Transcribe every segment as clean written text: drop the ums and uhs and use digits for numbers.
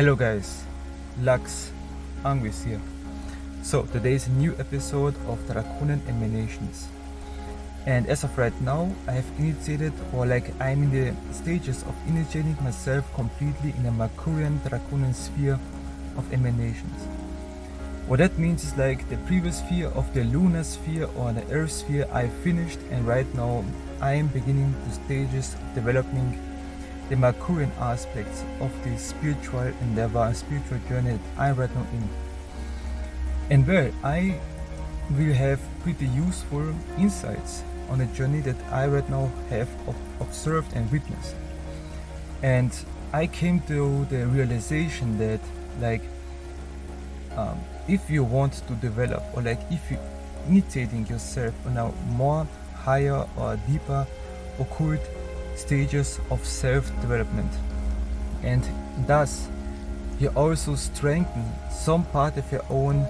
Hello guys, Lux Angus here. So today is a new episode of Draconian Emenations. And as of right now, I have initiated, or I'm in the stages of initiating myself completely in a Mercurian Draconian sphere of emanations. What that means is the previous sphere of the lunar sphere or the earth sphere I finished, and right now I am beginning the stages of developing the Mercurian aspects of the spiritual endeavor and spiritual journey that I'm right now in. And well, I will have pretty useful insights on the journey that I right now have observed and witnessed. And I came to the realization that if you want to develop, or if you're initiating yourself on a more higher or deeper occult stages of self-development, and thus you also strengthen some part of your own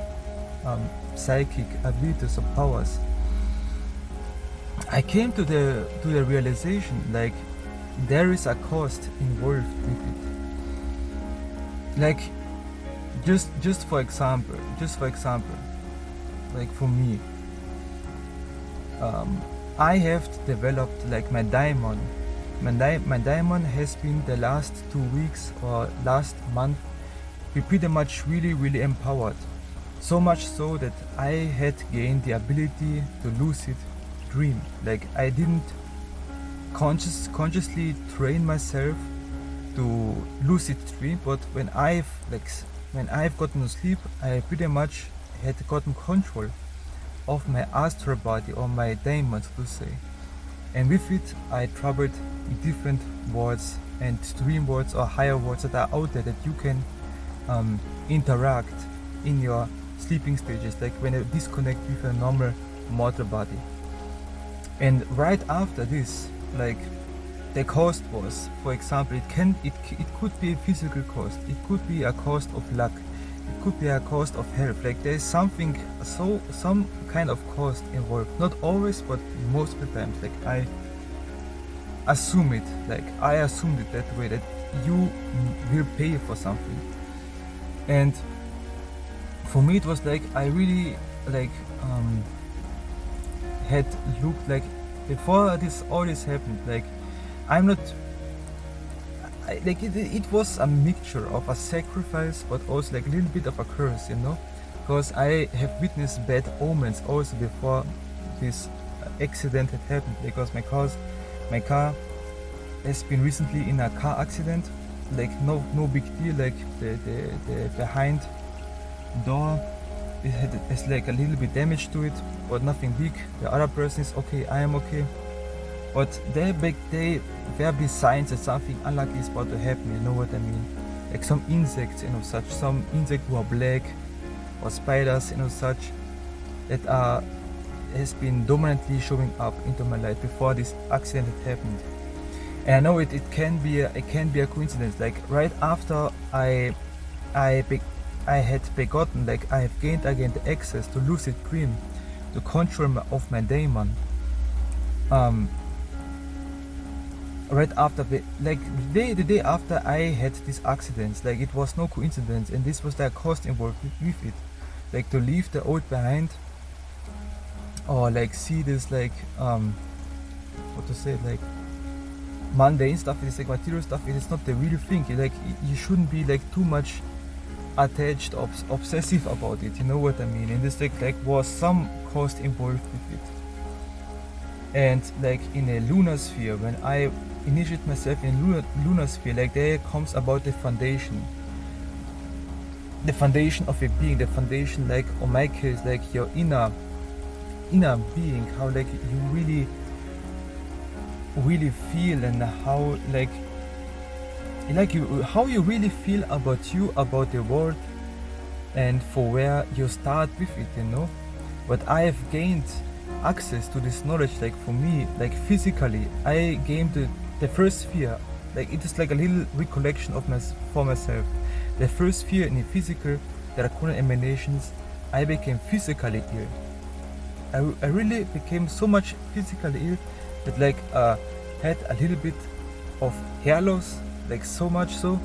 psychic abilities or powers, I came to the realization there is a cost involved with it. Just for example, for me, I have developed my daimon. My daimon has been the last 2 weeks or last month be pretty much really empowered. So much so that I had gained the ability to lucid dream. I didn't consciously train myself to lucid dream, but when I've gotten to sleep, I pretty much had gotten control of my astralbody or my daimon, so to say. And with it, I traveled different worlds and dream worlds or higher worlds that are out there that you can interact in your sleeping stages, when you disconnect with a normal mortal body. And right after this, the cost was, for example, it could be a physical cost, it could be a cost of luck, it could be a cost of health. There's some kind of cost involved. Not always, but most of the times. I assume it that way, that you will pay for something. And for me it was I really had looked before all this happened, I'm not it was a mixture of a sacrifice, but also a little bit of a curse, because I have witnessed bad omens also before this accident had happened, because my car has been recently in a car accident. No big deal. The behind door, it has a little bit damage to it, but nothing big. The other person is okay, I am okay, but there be signs that something unlucky is about to happen, you know what I mean? Some insects, such, some insects who are black, or spiders, such, that has been dominantly showing up into my life before this accident had happened. And I know it can be a coincidence. Right after I had begotten, I have gained again the access to lucid dream, the control of my daimon. Right after the day after I had these accidents, it was no coincidence, and this was the cost involved with it. To leave the old behind, or see this what to say, mundane stuff. It is material stuff. It is not the real thing. You shouldn't be too much attached, obsessive about it, you know what I mean? And this was some cost involved with it. And in a lunar sphere, when I initiate myself in lunar sphere, there comes about the foundation of a being, the foundation, on my case, your inner being, how you really feel, and how how you really feel about you, about the world, and for where you start with it, But I have gained access to this knowledge, for me, physically, I gained the first sphere. It is a little recollection of for myself. The first sphere in the physical Draconian emanations, I became physically ill. I really became so much physically ill that had a little bit of hair loss, so much so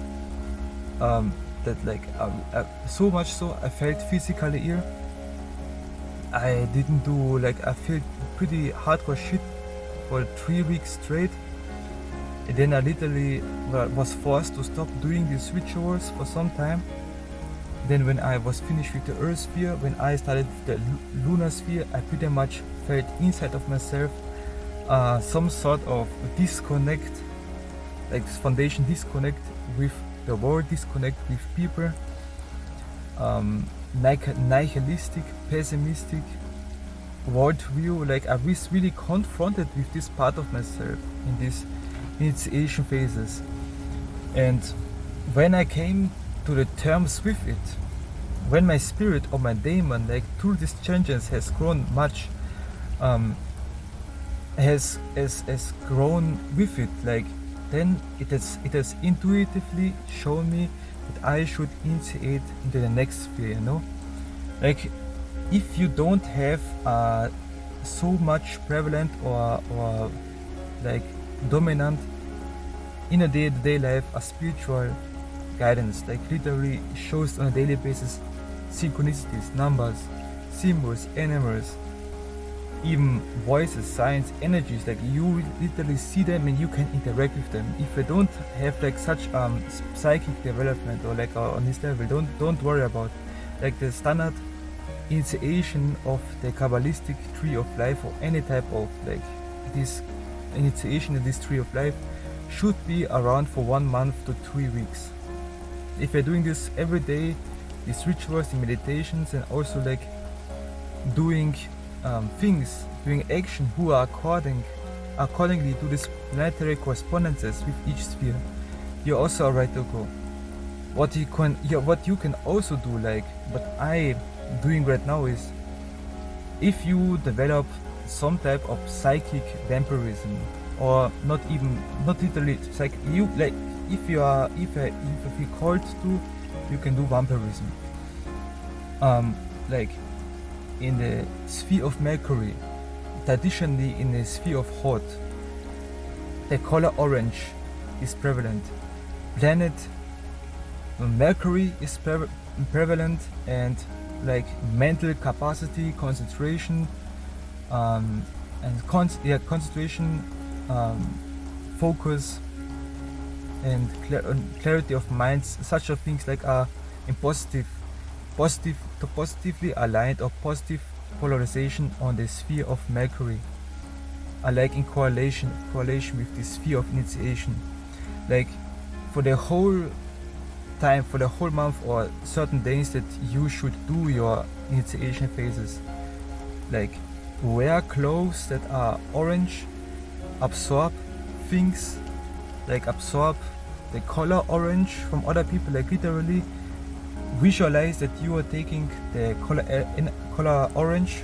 that like so much so I felt physically ill. I didn't do like I felt pretty hardcore shit for 3 weeks straight. And then I literally was forced to stop doing these rituals for some time. Then when I was finished with the Earth sphere, when I started with the lunar sphere, I pretty much felt inside of myself some sort of disconnect, like foundation disconnect with the world, disconnect with people, nihilistic, pessimistic worldview. Like I was really confronted with this part of myself in these initiation phases. And when I came to the terms with it, when my spirit or my daimon, like through these changes, has grown much, has grown with it, like then it has intuitively shown me that I should initiate into the next sphere, you know. Like if you don't have so much prevalent or like dominant in a day-to-day life a spiritual guidance, like literally shows on a daily basis synchronicities, numbers, symbols, animals, even voices, signs, energies, like you literally see them and you can interact with them. If you don't have like such psychic development or like on this level, don't worry about like the standard initiation of the Kabbalistic tree of life or any type of like this initiation in this tree of life should be around for 1 month to 3 weeks. If you're doing this every day, these rituals and meditations, and also like doing things, doing action who are accordingly to these planetary correspondences with each sphere, you're also right to go. What you can also do, like what I doing right now, is if you develop some type of psychic vampirism, or not literally psychic, you like if you feel called to, you can do vampirism. Like in the sphere of Mercury, traditionally in the sphere of Hot, the color orange is prevalent. Planet Mercury is prevalent, and like mental capacity, concentration, concentration, focus, and clarity of minds. Such of things like are in positively aligned or positive polarization on the sphere of Mercury, are like in correlation with the sphere of initiation. Like for the whole time, for the whole month or certain days that you should do your initiation phases, like wear clothes that are orange, absorb things, like absorb the color orange from other people, like literally visualize that you are taking the color orange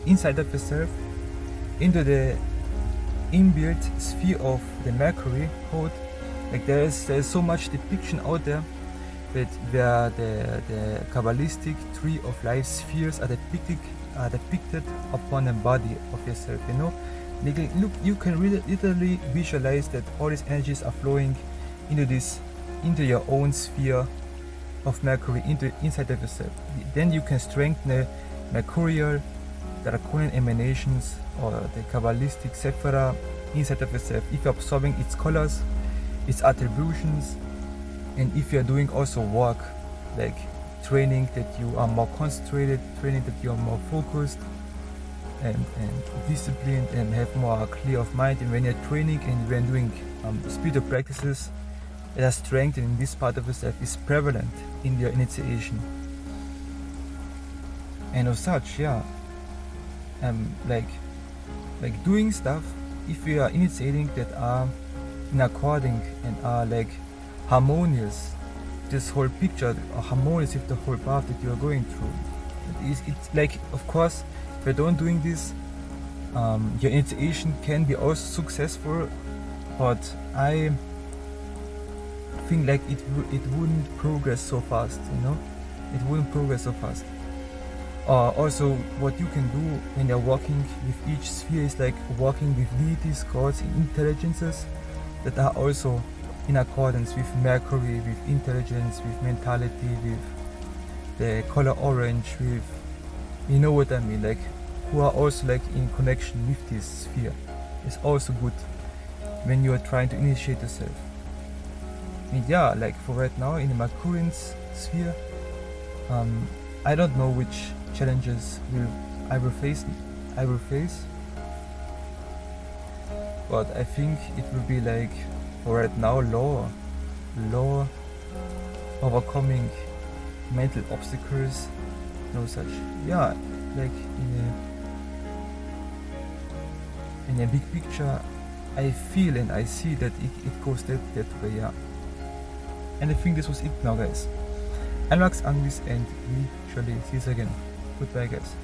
inside of yourself into the inbuilt sphere of the Mercury code. Like there's so much depiction out there that where the Kabbalistic tree of life spheres are depicted upon the body of yourself, you know. Like, look, you can really literally visualize that all these energies are flowing into your own sphere of Mercury, inside of yourself. Then you can strengthen the Mercurial, the Draconian Emanations, or the Kabbalistic Sephira inside of yourself. If you're absorbing its colors, its attributions, and if you're doing also work like training that you are more concentrated, training that you are more focused and disciplined and have more clear of mind, and when you're training and when doing spiritual practices that are strengthening this part of yourself is prevalent in your initiation. And of such, yeah, like doing stuff, if you are initiating, that are in according and are like harmonious, this whole picture, or harmonious with the whole path that you are going through. It's like, of course, if you're not doing this, your initiation can be also successful, but I think like it wouldn't progress so fast, you know. It wouldn't progress so fast. Also, what you can do when you're working with each sphere is like working with deities, gods, and intelligences that are also in accordance with Mercury, with intelligence, with mentality, with the color orange, with, you know what I mean, like who are also like in connection with this sphere. It's also good when you are trying to initiate yourself. And yeah, like for right now in the Mercurian sphere, I don't know which challenges I will face, but I think it will be like for right now law overcoming mental obstacles, no such. Yeah, like in a big picture, I feel and I see that it goes that way, yeah. And I think this was it now, guys. Analysis, and we surely see you again. Goodbye, guys.